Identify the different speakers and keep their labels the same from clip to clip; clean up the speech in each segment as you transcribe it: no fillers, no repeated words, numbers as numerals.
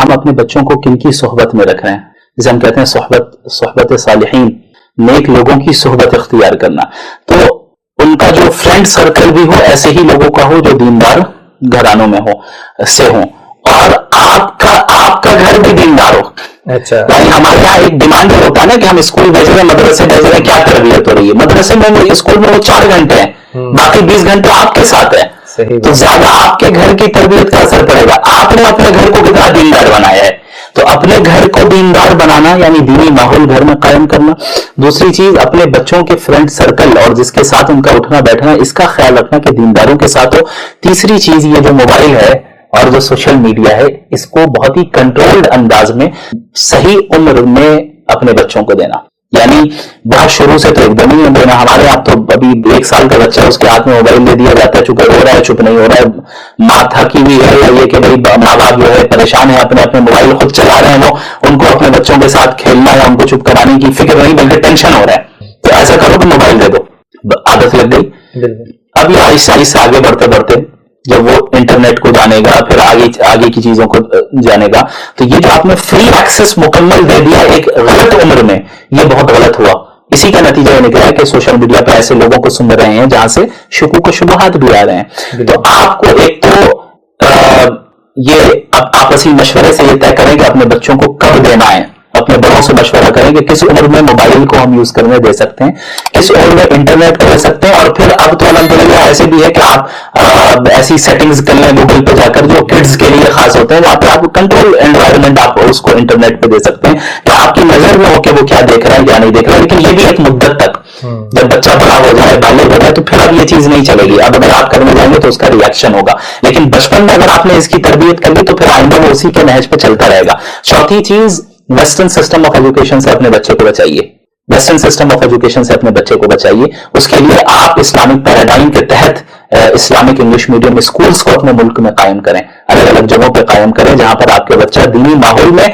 Speaker 1: ہم اپنے بچوں کو کن کی صحبت میں رکھ رہے ہیں. جسے ہم کہتے ہیں صحبت صالحین، نیک لوگوں کی صحبت اختیار کرنا. تو ان کا جو فرینڈ سرکل بھی ہو ایسے ہی لوگوں کا ہو جو دیندار گھرانوں میں ہوں، اور آپ کا گھر بھی دیندار ہو.
Speaker 2: اچھا،
Speaker 1: یعنی ہمارے یہاں ایک ڈیمانڈ ہوتا ہے نا کہ ہم اسکول بھیج رہے ہیں، مدرسے بھیج رہے ہیں، کیا تربیت ہو رہی ہے؟ مدرسے میں اسکول میں وہ 4 گھنٹے ہیں، باقی 20 گھنٹے آپ کے ساتھ ہے. تو زیادہ آپ کے گھر کی تربیت کا اثر پڑے گا. آپ نے اپنے گھر کو کتنا دیندار بنایا ہے، تو اپنے گھر کو دیندار بنانا یعنی دینی ماحول گھر میں قائم کرنا. دوسری چیز اپنے بچوں کے فرینڈ سرکل اور جس کے ساتھ ان کا اٹھنا بیٹھنا، اس کا خیال رکھنا کہ دینداروں کے ساتھ ہو. تیسری چیز یہ جو موبائل ہے اور جو سوشل میڈیا ہے، اس کو بہت ہی کنٹرولڈ انداز میں صحیح عمر میں اپنے بچوں کو دینا. یعنی بہت شروع سے تو ایک دم ہی دینا. ہمارے یہاں تو ابھی 1 سال کا بچہ اس کے ہاتھ میں موبائل دے دیا جاتا ہے، چونکہ رو رہا ہے چپ نہیں ہو رہا ہے، ماں تھکی ہوئی ہے، یا یہ کہ بھائی ماں باپ جو ہے پریشان ہے، اپنے موبائل خود چلا رہے ہیں، وہ ان کو اپنے بچوں کے ساتھ کھیلنا یا ان کو چپ کرانے کی فکر نہیں بلکہ ٹینشن ہو رہا ہے. تو ایسا کرو کہ موبائل دے دو، عادت لگ گئی. اب یہ آہستہ آہستہ آگے بڑھتے بڑھتے جب وہ انٹرنیٹ کو جانے گا، پھر آگے کی چیزوں کو جانے گا، تو یہ جو آپ نے فری ایکسس مکمل دے دیا ایک غلط عمر میں، یہ بہت غلط ہوا. اسی کا نتیجہ یہ نکلا ہے کہ سوشل میڈیا پہ ایسے لوگوں کو سن رہے ہیں جہاں سے شکوک و شبہات بھی آ رہے ہیں. تو آپ کو ایک تو یہ آپسی مشورے سے یہ طے کریں کہ اپنے بچوں کو کب دینا ہے. اپنے بڑوں سے مشورہ کریں کہ کس عمر میں موبائل کو ہم یوز کرنے دے سکتے ہیں، کس عمر میں انٹرنیٹ کو دے سکتے ہیں. اور پھر اب تو الحمدللہ ایسے بھی ہے کہ آپ ایسی سیٹنگز کر لیں گوگل پہ جا کر جو کڈز کے لیے خاص ہوتے ہیں، وہاں پہ آپ کنٹرول انوائرمنٹ آپ اس کو انٹرنیٹ پہ دے سکتے ہیں کہ آپ کی نظر میں ہو کہ وہ کیا دیکھ رہا ہے کیا نہیں دیکھ رہا ہے. لیکن یہ بھی ایک مدت تک، جب بچہ بڑا ہو جائے، بالغ ہو جائے، تو پھر اب یہ چیز نہیں چلے گی. اب اگر آپ کرنے جائیں گے تو اس کا ریئیکشن ہوگا. لیکن بچپن میں اگر آپ نے اس کی تربیت کر لی تو پھر آئندہ وہ اسی کے نہج پہ چلتا رہے گا. چوتھی چیز، ویسٹرن سسٹم آف ایجوکیشن سے اپنے بچے کو بچائیے. ویسٹرن سسٹم آف ایجوکیشن سے اپنے بچے کو بچائیے. اس کے لیے آپ اسلامک پیراڈائم کے تحت اسلامک انگلش میڈیم اسکولز کو اپنے ملک میں قائم کریں، الگ الگ جگہوں پہ قائم کریں جہاں پر آپ کے بچہ دینی ماحول میں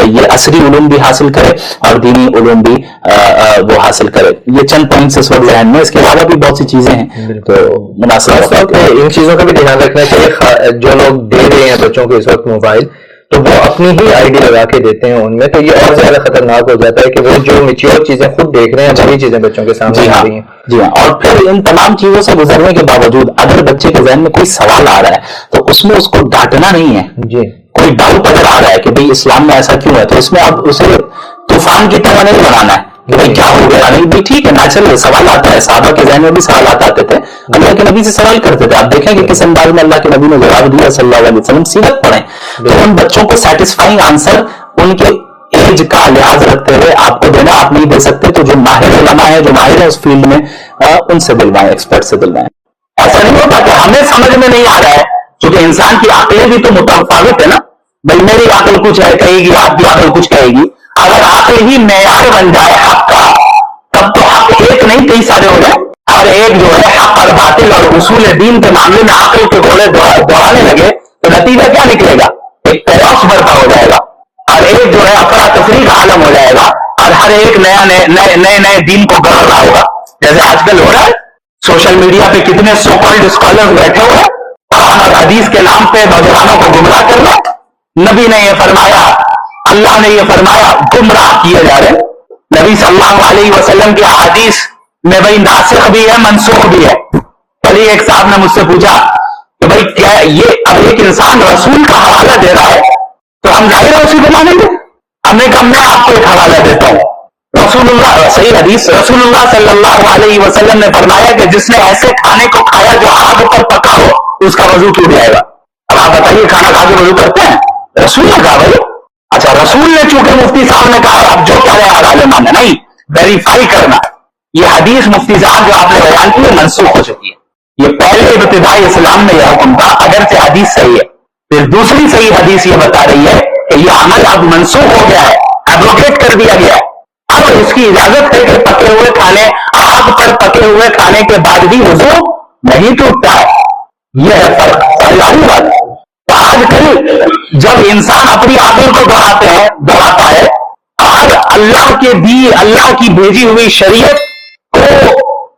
Speaker 1: یہ عصری علوم بھی حاصل کرے اور دینی علوم بھی وہ حاصل کرے. یہ چند پوائنٹس اس وقت ذہن میں، اس کے علاوہ بھی بہت سی چیزیں ہیں تو مناسب
Speaker 2: ان چیزوں کا بھی دھیان رکھنا چاہیے. جو لوگ دے رہے ہیں بچوں کو اس وقت موبائل، تو وہ اپنی ہی آئی ڈی لگا کے دیتے ہیں ان میں، تو یہ اور زیادہ خطرناک ہو جاتا ہے کہ وہ جو میچیور چیزیں خود دیکھ رہے ہیں وہی چیزیں بچوں کے سامنے آ رہی ہیں.
Speaker 1: جی ہاں. اور پھر ان تمام چیزوں سے گزرنے کے باوجود اگر بچے کے ذہن میں کوئی سوال آ رہا ہے تو اس میں اس کو ڈانٹنا نہیں ہے.
Speaker 2: جی،
Speaker 1: کوئی ڈاؤٹ اگر آ رہا ہے کہ بھئی اسلام میں ایسا کیوں ہے، تو اس میں اب اسے طوفان کی طرح نہیں بنانا ہے کہ بھئی کیا ہو گیا. نہیں بھئی ٹھیک ہے، نیچرل سوال آتا ہے. صحابہ کے ذہن میں بھی سوالات آتے تھے، اللہ کے نبی سے سوال کرتے تھے. آپ دیکھیں کہ کس انداز میں اللہ کے نبی نے جواب دیا صلی اللہ علیہ وسلم. سیرت پڑھیں تو ان بچوں کو سیٹسفائنگ آنسر ان کے ایج کا لحاظ رکھتے ہوئے آپ کو دینا. آپ نہیں دے سکتے تو جو ماہر علماء ہے، جو ماہر ہے اس فیلڈ میں، ان سے دلوائیں، ایکسپرٹ سے دلوائیں. ایسا نہیں ہوتا کہ ہمیں سمجھ میں نہیں آ رہا ہے، کیونکہ انسان کی عقلیں بھی تو متفاوت ہے نا. بھائی میری عقل کچھ ہے کہے گی، آپ کی عقل کچھ کہے گی. اگر عقل ہی معیار بن جائے حق کا، تب تو حق ایک نہیں کئی سارے ہو جائیں. اور ایک جو ہے حق اور باطل اور اصول دین کے معاملے میں عقل کے گھوڑے دوڑانے لگے تو نتیجہ کیا نکلے گا؟ ایک پیراس برپا ہو جائے گا، اور ایک جو ہے افراتفری کا عالم ہو جائے گا، اور ہر ایک نئے دین کو گڑھ رہا ہوگا. جیسے آج کل ہو رہا ہے سوشل میڈیا پہ کتنے سو کالڈ اسکالر بیٹھے ہوئے قرآن اور حدیث کے نام پہ نوجوانوں کو گمراہ کرنا. نبی نے یہ فرمایا، اللہ نے یہ فرمایا، گمراہ کیے جا رہے. نبی صلی اللہ علیہ وسلم کی احادیث میں بھائی ناسخ بھی ہے منسوخ بھی ہے. کل ایک صاحب نے مجھ سے پوچھا کہ بھائی کیا یہ اب ایک انسان رسول کا حوالہ دے رہا ہے تو ہم ظاہر ہے اسی کو مانیں گے. ہم نے کہا میں آپ کو ایک حوالہ دیتا ہوں. رسول اللہ، صحیح حدیث، رسول اللہ صلی اللہ علیہ وسلم نے فرمایا کہ جس نے ایسے کھانے کو کھایا جو آگ پر پکا ہو اس کا وضو ٹوٹ جائے گا. اب آپ بتائیے کھانا کھا کے وضو کرتے ہیں؟ رسول نے کہا. بھائی اچھا، رسول نے چونکہ مفتی صاحب نے کہا اب جو کہہ رہے ہیں حوالے ماننا نہیں، ویریفائی کرنا. یہ حدیث مفتی صاحب جو آپ نے بیان کی ہے منسوخ ہو چکی ہے. یہ پہلے ابتدائی اسلام میں یہ حکم تھا، اگرچہ حدیث صحیح ہے. پھر دوسری صحیح حدیث یہ بتا رہی ہے کہ یہ عمل اب منسوخ ہو گیا ہے، ایبروگیٹ کر دیا گیا ہے. اب اس کی اجازت ہے کہ پکے ہوئے کھانے، آگ پر پکے ہوئے کھانے کے بعد بھی وضو نہیں ٹوٹتا ہے. یہ ہے فرق. آج کل جب انسان اپنی عقل کو دوڑاتا ہے اور اللہ کی بھیجی ہوئی شریعت کو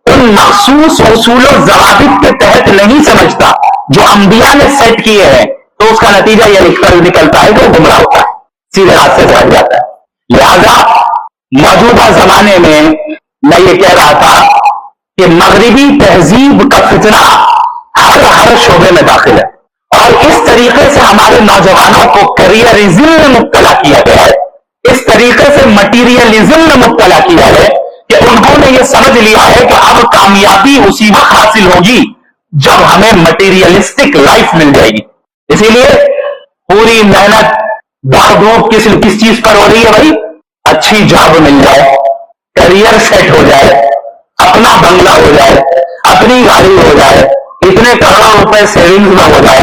Speaker 1: ان مخصوص اصول و ضوابط کے تحت نہیں سمجھتا جو انبیاء نے سیٹ کیے ہیں، تو اس کا نتیجہ یہ نکلتا ہے کہ وہ گمراہ ہوتا ہے, سیدھے راستے سے ہٹ جاتا ہے. لہذا موجودہ زمانے میں میں یہ کہہ رہا تھا کہ مغربی تہذیب کا فتنہ ہر شعبے میں داخل ہے, اور اس طریقے سے ہمارے نوجوانوں کو کریئرزم میں مبتلا کیا گیا ہے, اس طریقے سے مٹیریلزم میں مبتلا کیا ہے کہ انہوں نے یہ سمجھ لیا ہے کہ اب کامیابی اسی وقت حاصل ہوگی جب ہمیں مٹیریلسٹک لائف مل جائے گی. اسی لیے پوری محنت دوڑ دھوپ کس چیز پر ہو رہی ہے بھائی؟ اچھی جاب مل جائے, کریئر سیٹ ہو جائے, اپنا بنگلہ ہو جائے, اپنی گاڑی ہو جائے, اتنے کروڑوں روپے سیونگز میں ہو جائے,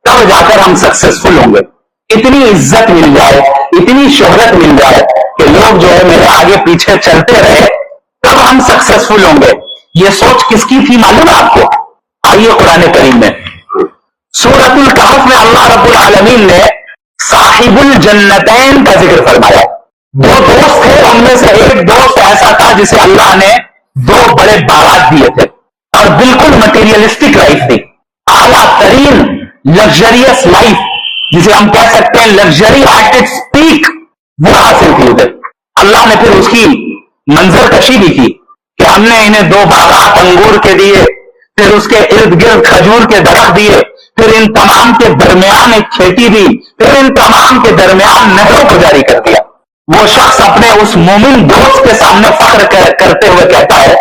Speaker 1: تب جا کر ہم سکسیسفل ہوں گے. اتنی عزت مل جائے, اتنی شہرت مل جائے کہ لوگ جو ہے میرے آگے پیچھے چلتے رہے, تب ہم سکسیسفل ہوں گے. یہ سوچ کس کی تھی معلوم ہے آپ کو؟ آئیے قرآن کریم میں سورۃ الکہف میں اللہ رب العالمین نے صاحب الجنتین کا ذکر فرمایا. دو دوست تھے, ان میں سے ایک دوست ایسا تھا جسے اللہ نے 2 بڑے باغات دیے تھے اور بالکل مٹیریلسٹک لائف تھی, اعلیٰ ترین لگژریس لائف جسے ہم کہہ سکتے ہیں لگژری ایٹ اٹس پیک, وہ حاصل کی ادھر. اللہ نے پھر اس کی منظر کشی بھی کی کہ ہم نے انہیں 2 باغات انگور کے دیے, پھر اس کے ارد گرد کھجور کے درخت دیے, پھر ان تمام کے درمیان ایک کھیتی دی, پھر ان تمام کے درمیان نہروں کو جاری کر دیا. وہ شخص اپنے اس مومن دوست کے سامنے فخر کرتے ہوئے کہتا ہے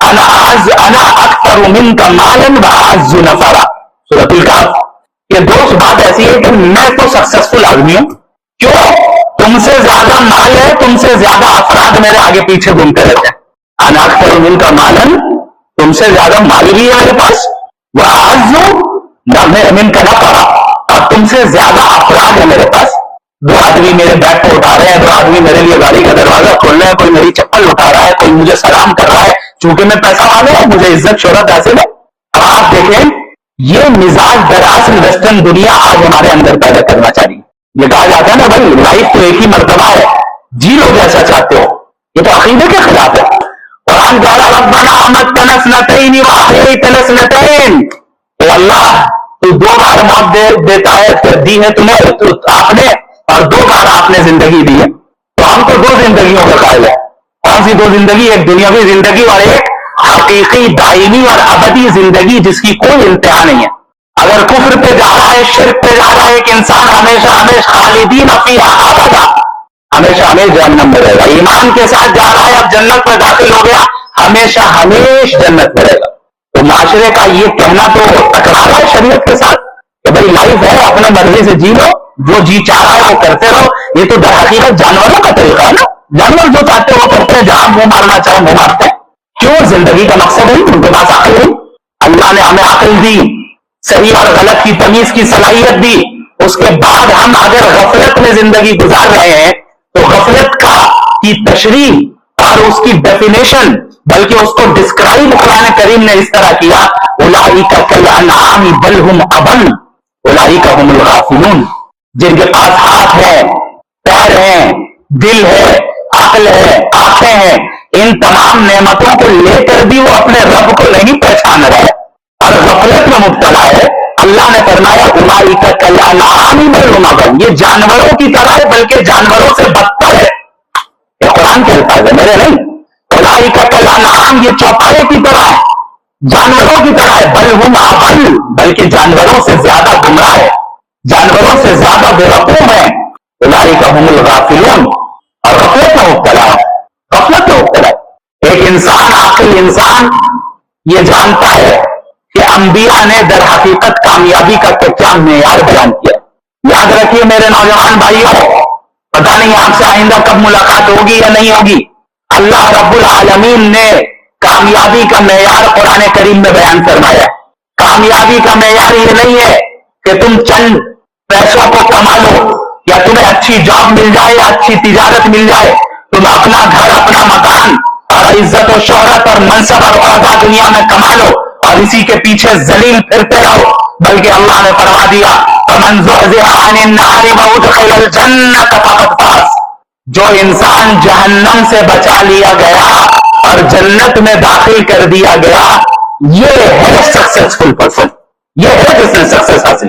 Speaker 1: انا اکثر منک مالا واعز نفرا. سورۃ الکہف. یہ دوست بات ایسی ہے کہ میں تو سکسیسفل آدمی ہوں, کیوں؟ تم سے زیادہ مال ہے, تم سے زیادہ افراد میرے آگے پیچھے گھومتے رہتے ہیں. انا اکثر منک مالا, تم سے زیادہ مال بھی ہے میرے پاس, واعز منک نفرا, اور تم سے زیادہ افراد ہے میرے پاس. 2 آدمی میرے بیگ کو اٹھا رہے ہیں, 2 آدمی میرے لیے گاڑی کا دروازہ کھول رہے ہیں, کوئی میری چپل اٹھا رہا ہے, کوئی مجھے سلام کر رہا ہے, چونکہ میں پیسہ والا ہوں, مجھے عزت شہرت حاصل ہے. اب آپ دیکھیں یہ مزاج دراصل ویسٹرن دنیا آج ہمارے اندر پیدا کرنا چاہ رہی ہے. یہ کہا جاتا ہے نا بھائی لائف تو ایک ہی مرتبہ ہے, جی لو جیسا چاہتے ہو. یہ تو عقیدے کے خلاف ہے. قرآن کہہ رہا ربنا امتنا اثنتین واحییتنا اثنتین, اے اللہ تو 2 بار موت دیتا ہے, پھر دی ہے تمہیں آپ نے, اور 2 بار آپ نے زندگی دی ہے, تو ہم تو 2 زندگیوں کا قائل ہے. کون سی 2 زندگی؟ ایک دنیاوی زندگی اور ایک حقیقی دائمی اور ابدی زندگی جس کی کوئی انتہا نہیں ہے. اگر کفر پہ جا رہا ہے, شرک پہ جا رہا ہے, ایک انسان ہمیشہ خالدین فیہا ابدا, ہمیشہ جہنم میں رہے گا. ایمان کے ساتھ جا رہا ہے, اب جنت میں داخل ہو گیا, ہمیشہ جنت میں رہے گا. تو معاشرے کا یہ کہنا تو ٹکرا رہا ہے شریعت کے ساتھ کہ بھائی لائف ہے, اپنے مرضی سے جی لو, جو جی چاہ رہا ہے وہ کرتے رہو. یہ تو در حقیقت جانوروں کا طریقہ ہے نا, جانور جو چاہتے ہیں وہ کرتے ہیں, جہاں منہ مارنا چاہے منہ مارتے ہیں. کیوں؟ زندگی کا مقصد ہے, ان کے پاس عقل نہیں. اللہ نے ہمیں عقل دی, صحیح اور غلط کی تمیز کی صلاحیت دی. اس کے بعد ہم اگر غفلت میں زندگی گزار رہے ہیں تو غفلت کی تشریح اور اس کی ڈیفینیشن, بلکہ اس کو ڈسکرائب قرآن کریم نے اس طرح کیا اولئک کالانعام بل هم اضل اولئک هم الغافلون. جن کے پاس ہاتھ ہے, پیر ہیں, دل ہے, عقل ہے, آنکھیں ہیں, ان تمام نعمتوں کو لے کر بھی وہ اپنے رب کو نہیں پہچان رہے اور غفلت میں مبتلا ہے. اللہ نے فرمایا اولئک کالانعام بل هم اضل, یہ جانوروں کی طرح ہے بلکہ جانوروں سے بدتر ہے. یہ قرآن کے الفاظ ہے, میرے نہیں. اولئک کالانعام, یہ چوپائے کی طرح ہے, جانوروں کی طرح ہے. بل هم اضل, بلکہ جانوروں سے زیادہ گمراہ ہے, جانوروں سے زیادہ بے وقوف ہے. اولئک هم الغافلون, اور غفلت میں مبتلا ہے, غفلت میں مبتلا ہے. ایک انسان, عاقل انسان یہ جانتا ہے کہ انبیاء نے در حقیقت کامیابی کا کیا معیار بیان کیا. یاد رکھیے میرے نوجوان بھائیوں, پتہ نہیں آپ سے آئندہ کب ملاقات ہوگی یا نہیں ہوگی, اللہ رب العالمین نے کامیابی کا معیار قرآن کریم میں بیان فرمایا. کامیابی کا معیار یہ نہیں ہے کہ تم چند پیسوں کو کما لو, یا تمہیں اچھی جاب مل جائے, یا اچھی تجارت مل جائے, تم اپنا گھر, اپنا مکان اور عزت و شہرت اور منصب اور عہدہ دنیا میں کما لو اور اسی کے پیچھے ذلیل پھرتے رہو. بلکہ اللہ نے فرما دیا فمن زحزح عن النار وادخل الجنة فقد فاز, جو انسان جہنم سے بچا لیا گیا اور جنت میں داخل کر دیا گیا, یہ ہے سکسیسفل پرسن, یہ ہے جس نے سکسیس حاصل.